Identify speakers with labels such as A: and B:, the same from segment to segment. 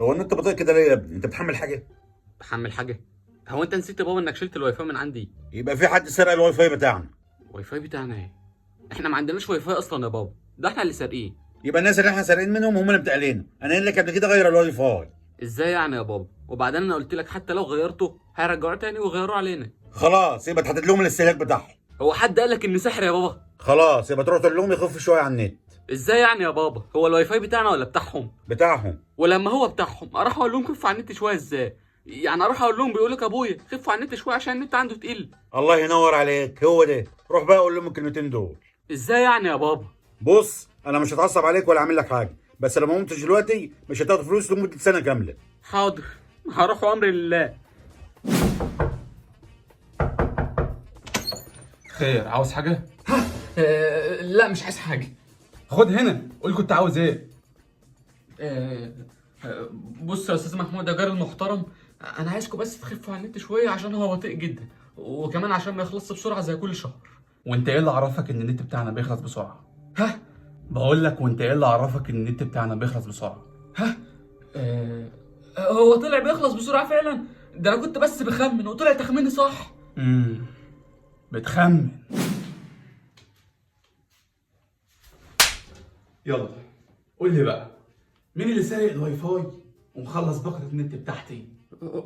A: هو ان انت بطيء كده ليه يا ابني؟ انت بتحمل حاجه؟
B: بحمل حاجه؟ هو انت نسيت يا بابا انك شلت الواي فاي من عندي؟
A: يبقى في حد سرق الواي فاي بتاعنا.
B: الواي فاي بتاعنا ايه؟ احنا ما عندناش واي فاي اصلا يا بابا، ده احنا اللي سارقين.
A: يبقى الناس اللي احنا سارقين منهم هم اللي بتعلينا. انا قايل لك قبل كده غير الواي فاي.
B: ازاي يعني يا بابا؟ وبعدين انا قلت لك حتى لو غيرته هيرجعوه تاني ويغيروه علينا.
A: خلاص يبقى تحدد لهم الاستهلاك بتاعهم.
B: هو حد قال لك اني سحر يا بابا؟
A: خلاص يبقى تروح تقول لهم يخفوا شويه على النت.
B: ازاي يعني يا بابا؟ هو الواي فاي بتاعنا ولا بتاعهم؟
A: بتاعهم.
B: ولما هو بتاعهم اروح اقول لهم خفوا على النت شويه ازاي؟ يعني اروح اقول لهم بيقول لك ابويا خفوا على النت شويه عشان النت عنده تقيل؟
A: الله ينور عليك، هو ده. روح بقى قول لهم الكلمتين دول.
B: ازاي يعني يا بابا؟
A: بص انا مش هتعصب عليك ولا اعمل لك حاجه، بس لو ما قمتش دلوقتي مش هتاخد فلوس لمده سنه كامله.
B: حاضر، هروح امر لله.
C: خير، عاوز حاجة؟
B: لا مش عايز حاجه.
C: خد هنا، قول كنت عاوز ايه؟
B: آه، بص يا استاذ محمود يا جار المحترم، انا عايزكم بس تخفوا على النت شويه عشان هو بطيء جدا، وكمان عشان ما يخلصش بسرعه زي كل شهر.
C: وانت ايه اللي عرفك ان النت بتاعنا بيخلص بسرعة؟
B: ها؟
C: بقول لك وانت ايه اللي عرفك ان النت بتاعنا بيخلص بسرعة؟
B: ها؟ هو طلع بيخلص بسرعه فعلا؟ ده انا كنت بس بخمن وطلع تخميني صح.
C: امم بتخمن. يلا قول لي بقى، مين اللي سارق الواي فاي ومخلص باقة النت بتاعتي؟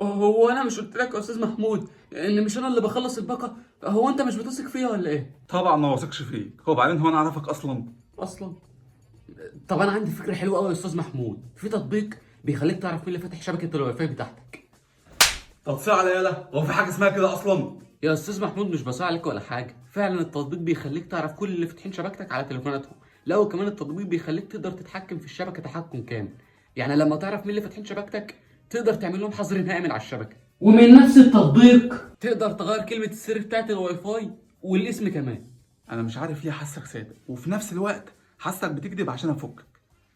B: هو انا مش قلت لك يا استاذ محمود ان مش انا اللي بخلص الباقه؟ هو انت مش بتثق فيا ولا ايه
C: طبعا ما واثقش فيك، هو بعدين هو انا اعرفك اصلا؟
B: اصلا؟ طب انا عندي فكره حلوه قوي يا استاذ محمود، في تطبيق بيخليك تعرف مين اللي فاتح شبكه الواي فاي بتاعتك.
C: تتصل على يالا، هو في حاجة اسمها كده اصلا؟
B: يا استاذ محمود مش بصيع عليك ولا حاجه، فعلا التطبيق بيخليك تعرف كل اللي فاتحين شبكتك على تليفوناتهم. لا وكمان التطبيق بيخليك تقدر تتحكم في الشبكه تحكم كامل، يعني لما تعرف مين اللي فاتحين شبكتك تقدر تعمل لهم حظر نهائي من على الشبكه. ومن نفس التطبيق تقدر تغير كلمه السر بتاعت الواي فاي والاسم كمان.
C: انا مش عارف ليه حاسك صادق وفي نفس الوقت حاسك بتكذب عشان افكك،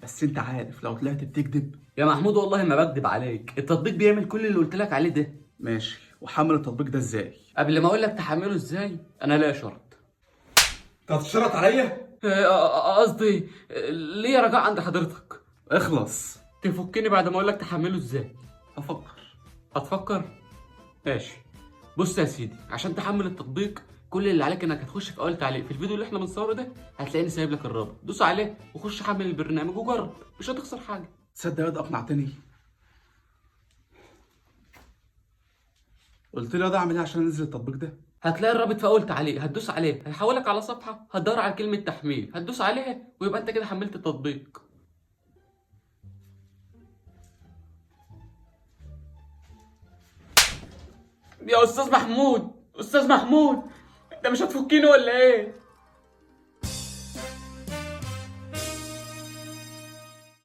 C: بس انت عارف لو طلعت بتكذب.
B: يا محمود والله ما بكدب عليك، التطبيق بيعمل كل اللي قلت لك عليه ده.
C: ماشي، وحمل التطبيق ده ازاي؟
B: قبل ما اقول لك تحمله ازاي انا ليا شرط.
C: تتشرط عليا؟
B: قصدي ليا رجاء عند حضرتك.
C: اخلص.
B: تفكني بعد ما اقول لك تحمله ازاي.
C: افكر.
B: هتفكر؟ ماشي. بص يا سيدي، عشان تحمل التطبيق كل اللي عليك انك هتخش في اول تعليق في الفيديو اللي احنا بنصوره ده، هتلاقيني سايب لك الرابط، دوس عليه وخش حمل البرنامج وجرب، مش هتخسر حاجه.
C: تصدق ياض اقنعتني. قلت لي ياض اعمل ايه عشان انزل التطبيق ده؟
B: هتلاقي الرابط في اول تعليق، هتدوس عليه هيحولك على صفحه هتدور على كلمه تحميل، هتدوس عليها ويبقى انت كده حملت التطبيق. يا استاذ محمود، استاذ محمود، انت مش هتفكيني ولا ايه؟